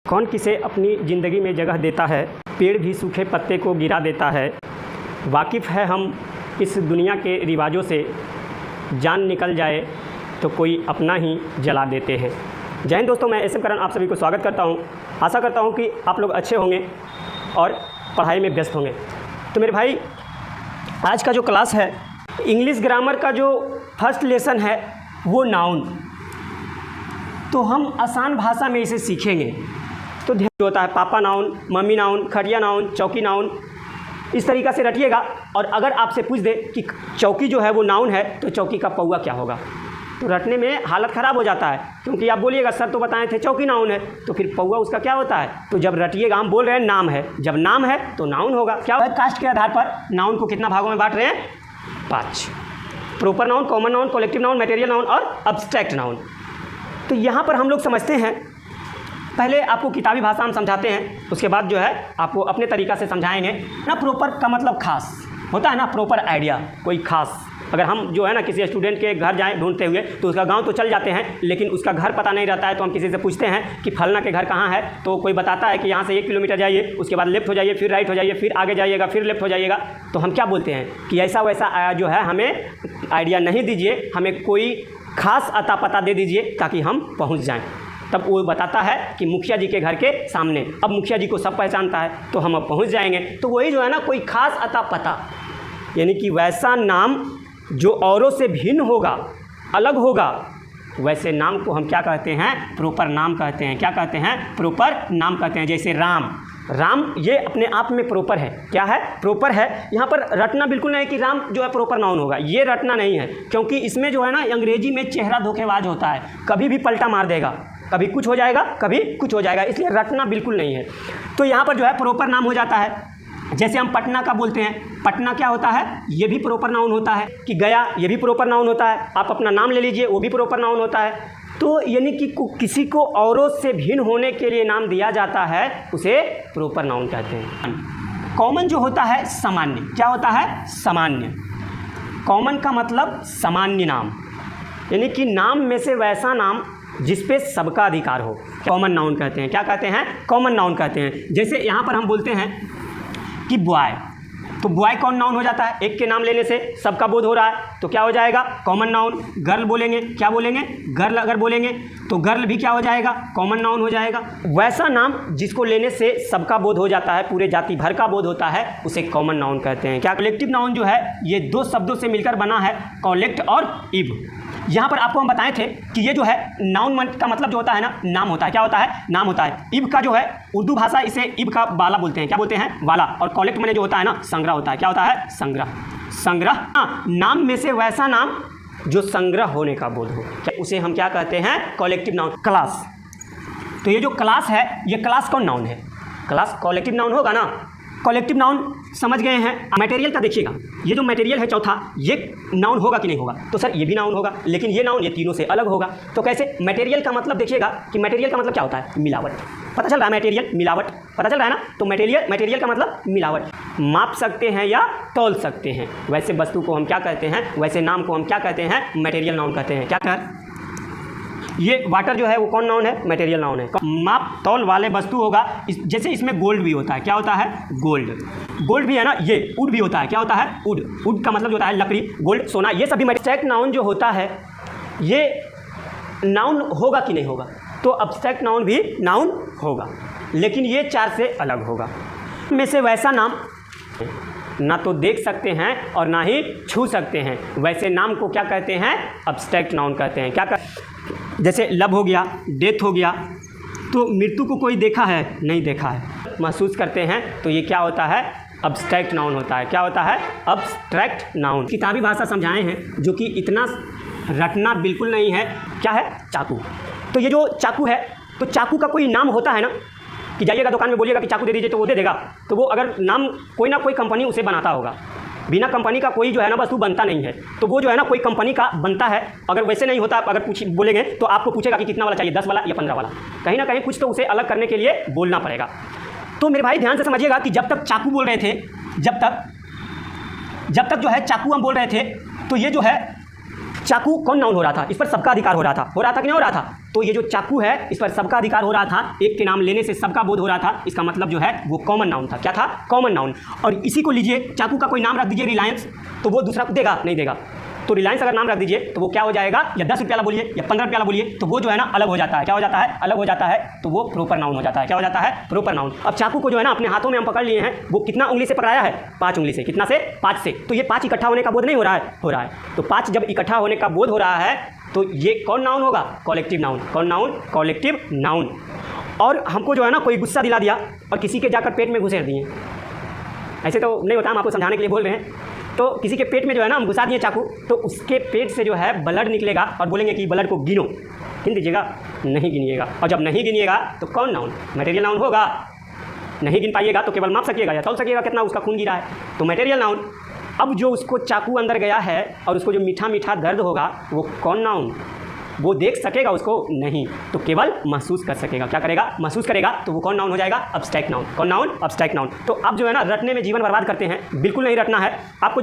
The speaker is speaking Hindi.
कौन किसे अपनी ज़िंदगी में जगह देता है, पेड़ भी सूखे पत्ते को गिरा देता है। वाकिफ़ है हम इस दुनिया के रिवाजों से, जान निकल जाए तो कोई अपना ही जला देते हैं। जय हिंद दोस्तों, मैं एसएम करण आप सभी को स्वागत करता हूं। आशा करता हूं कि आप लोग अच्छे होंगे और पढ़ाई में व्यस्त होंगे। तो मेरे भाई, आज का जो क्लास है, इंग्लिश ग्रामर का जो फर्स्ट लेसन है वो नाउन, तो हम आसान भाषा में इसे सीखेंगे। तो ध्यान होता है पापा नाउन, मम्मी नाउन, खटिया नाउन, चौकी नाउन, इस तरीक़ा से रटिएगा। और अगर आपसे पूछ दे कि चौकी जो है वो नाउन है तो चौकी का पौआ क्या होगा, तो रटने में हालत ख़राब हो जाता है, क्योंकि आप बोलिएगा सर तो बताए थे चौकी नाउन है, तो फिर पौआ उसका क्या होता है। तो जब रटिएगा, हम बोल रहे हैं नाम है, जब नाम है तो नाउन होगा क्या है। कास्ट के आधार पर नाउन को कितना भागों में बांट रहे हैं? 5। Proper noun, common noun, collective noun, material noun और अब्स्ट्रैक्ट नाउन। तो यहाँ पर हम लोग समझते हैं, पहले आपको किताबी भाषा हम समझाते हैं, उसके बाद जो है आपको अपने तरीक़ा से समझाएंगे ना। प्रॉपर का मतलब खास होता है ना, प्रॉपर आइडिया, कोई खास। अगर हम जो है ना किसी स्टूडेंट के घर जाएं ढूंढते हुए, तो उसका गांव तो चल जाते हैं, लेकिन उसका घर पता नहीं रहता है, तो हम किसी से पूछते हैं कि फलना के घर कहाँ है, तो कोई बताता है कि यहाँ से 1 किलोमीटर जाइए, उसके बाद लेफ्ट हो जाइए, फिर राइट हो जाइए, फिर आगे जाइएगा, फिर लेफ्ट हो जाइएगा। तो हम क्या बोलते हैं कि ऐसा वैसा जो है हमें आइडिया नहीं दीजिए, हमें कोई खास अता पता दे दीजिए ताकि हम पहुँच जाएँ। तब वो बताता है कि मुखिया जी के घर के सामने। अब मुखिया जी को सब पहचानता है, तो हम अब पहुँच जाएंगे। तो वही जो है ना, कोई खास अता पता, यानी कि वैसा नाम जो औरों से भिन्न होगा, अलग होगा, वैसे नाम को हम क्या कहते हैं? प्रॉपर नाम कहते हैं। क्या कहते हैं? प्रॉपर नाम कहते हैं। जैसे राम, राम ये अपने आप में प्रॉपर है। क्या है? प्रॉपर है। यहाँ पर रटना बिल्कुल नहीं कि राम जो है प्रॉपर नाउन होगा, ये रटना नहीं है, क्योंकि इसमें जो है ना अंग्रेजी में चेहरा धोखेबाज होता है, कभी भी पलटा मार देगा, कभी कुछ हो जाएगा, कभी कुछ हो जाएगा, इसलिए रटना बिल्कुल नहीं है। तो यहाँ पर जो है प्रॉपर नाम हो जाता है। जैसे हम पटना का बोलते हैं, पटना क्या होता है? ये भी प्रॉपर नाउन होता है। कि गया, ये भी प्रॉपर नाउन होता है। आप अपना नाम ले लीजिए, वो भी प्रॉपर नाउन होता है। तो यानी कि किसी को औरों से भिन्न होने के लिए नाम दिया जाता है, उसे प्रॉपर नाउन कहते हैं। कॉमन जो होता है सामान्य, क्या होता है? सामान्य। कॉमन का मतलब सामान्य नाम, यानी कि नाम में से वैसा नाम जिस पे सबका अधिकार हो, कॉमन नाउन कहते हैं। क्या कहते हैं? कॉमन नाउन कहते हैं। जैसे यहाँ पर हम बोलते हैं कि बॉय, तो बॉय कौन नाउन हो जाता है? एक के नाम लेने से सबका बोध हो रहा है, तो क्या हो जाएगा? Common noun. गर्ल बोलेंगे, क्या बोलेंगे? गर्ल अगर बोलेंगे तो गर्ल भी क्या हो जाएगा? कॉमन नाउन हो जाएगा। वैसा नाम जिसको लेने से सबका बोध हो जाता है, पूरे जाति भर का बोध होता है, उसे कॉमन नाउन कहते हैं। क्या? कलेक्टिव नाउन जो है ये 2 शब्दों से मिलकर बना है, कलेक्ट और इव। यहाँ पर आपको हम बताए थे कि ये जो है नाउन का मतलब जो होता है ना, नाम होता है। क्या होता है? नाम होता है। इब का जो है उर्दू भाषा इसे इब का वाला बोलते हैं। क्या बोलते हैं? वाला। और कलेक्ट मैंने जो होता है ना, संग्रह होता है। क्या होता है? संग्रह। संग्रह, हाँ, नाम में से वैसा नाम जो संग्रह होने का बोध हो, उसे हम क्या कहते हैं? Collective noun. क्लास, तो ये जो क्लास है, ये क्लास कौन नाउन है? क्लास कलेक्टिव नाउन होगा ना। कलेक्टिव नाउन समझ गए हैं। मटेरियल का देखिएगा, ये जो मटेरियल है चौथा, ये नाउन होगा कि नहीं होगा? तो सर ये भी नाउन होगा, लेकिन ये नाउन ये तीनों से अलग होगा। तो कैसे? मटेरियल का मतलब देखिएगा कि मटेरियल का मतलब क्या होता है? मिलावट। पता चल रहा है? मटेरियल मिलावट, पता चल रहा है ना। तो मटेरियल का मतलब मिलावट। माप सकते हैं या तौल सकते हैं, वैसे वस्तु को हम क्या कहते हैं? वैसे नाम को हम क्या कहते हैं? मटेरियल नाउन कहते हैं। क्या कर? ये वाटर जो है वो कौन नाउन है? मटेरियल नाउन है। माप तौल वाले वस्तु होगा। जैसे इसमें गोल्ड भी होता है। क्या होता है? गोल्ड। गोल्ड भी है ना। ये वुड भी होता है। क्या होता है? वुड। वुड का मतलब जो होता है लकड़ी, गोल्ड, सोना, ये सभी अब्स्ट्रैक्ट नाउन जो होता है, ये नाउन होगा कि नहीं होगा? तो अब्स्ट्रैक्ट नाउन भी नाउन होगा, लेकिन ये 4 से अलग होगा। में से वैसा नाम ना तो देख सकते हैं और ना ही छू सकते हैं, वैसे नाम को क्या कहते हैं? अब्स्ट्रैक्ट नाउन कहते हैं। क्या जैसे लव हो गया, डेथ हो गया, तो मृत्यु को कोई देखा है? नहीं देखा है, महसूस करते हैं, तो ये क्या होता है? अब्स्ट्रैक्ट नाउन होता है। क्या होता है? Abstract noun. किताबी भाषा समझाए हैं, जो कि इतना रटना बिल्कुल नहीं है। क्या है? चाकू। तो ये जो चाकू है, तो चाकू का कोई नाम होता है ना, कि जाइएगा दुकान में बोलिएगा कि चाकू दे दीजिए, तो वो दे देगा। तो वो अगर नाम कोई ना कोई कंपनी उसे बनाता होगा, बिना कंपनी का कोई जो है ना वस्तु बनता नहीं है, तो वो जो है ना कोई कंपनी का बनता है। अगर वैसे नहीं होता, अगर बोलेंगे तो आपको पूछेगा कि कितना वाला चाहिए, 10 वाला या 15 वाला, कहीं ना कहीं कुछ तो उसे अलग करने के लिए बोलना पड़ेगा। तो मेरे भाई ध्यान से समझिएगा कि जब तक चाकू बोल रहे थे, जब तक जो है चाकू हम बोल रहे थे, तो ये जो है चाकू कौन नाउन हो रहा था? इस पर सबका अधिकार हो रहा था कि नहीं हो रहा था? तो ये जो चाकू है इस पर सबका अधिकार हो रहा था, एक के नाम लेने से सबका बोध हो रहा था, इसका मतलब जो है वो कॉमन नाउन था। क्या था? Common noun. और इसी को लीजिए, चाकू का कोई नाम रख दीजिए रिलायंस, तो वो दूसरा देगा? नहीं देगा। तो रिलायंस अगर नाम रख दीजिए तो वो क्या हो जाएगा? या 10 रुपये वाला बोलिए या 15 रुपये वाला बोलिए, तो वो जो है ना अलग हो जाता है। क्या हो जाता है? अलग हो जाता है, तो वो प्रॉपर नाउन हो जाता है। क्या हो जाता है? Proper noun. अब चाकू को जो है ना अपने हाथों में हम पकड़ लिए हैं, वो कितना उंगली से पकड़ाया है? 5 उंगली से। कितना से? 5 से। तो ये 5 इकट्ठा होने का बोध नहीं हो रहा है? हो रहा है। तो 5 जब इकट्ठा होने का बोध हो रहा है तो ये कौन नाउन होगा? Collective noun. कौन नाउन? Collective noun. और हमको जो है ना कोई गुस्सा दिला दिया और किसी के जाकर पेट में घुसेड़ दिए, ऐसे तो नहीं होता, हम आपको समझाने के लिए बोल रहे हैं। तो किसी के पेट में जो है ना हम घुसा दिए चाकू, तो उसके पेट से जो है ब्लड निकलेगा और बोलेंगे कि ब्लड को गिनो। गिन दीजिएगा? नहीं गिनिएगा। और जब नहीं गिनिएगा तो कौन नाउन? मटेरियल नाउन होगा। नहीं गिन पाइएगा तो केवल माप सकिएगा या तौल सकिएगा कितना उसका खून गिरा है, तो मटेरियल नाउन। अब जो उसको चाकू अंदर गया है और उसको जो मीठा मीठा दर्द होगा वो कौन नाउन? वो देख सकेगा उसको? नहीं, तो केवल महसूस कर सकेगा। क्या करेगा? महसूस करेगा, तो वो कौन नाउन हो जाएगा? Abstract noun. कौन नाउन? Abstract noun. तो अब जो है ना रटने में जीवन बर्बाद करते हैं, बिल्कुल नहीं रटना है आपको।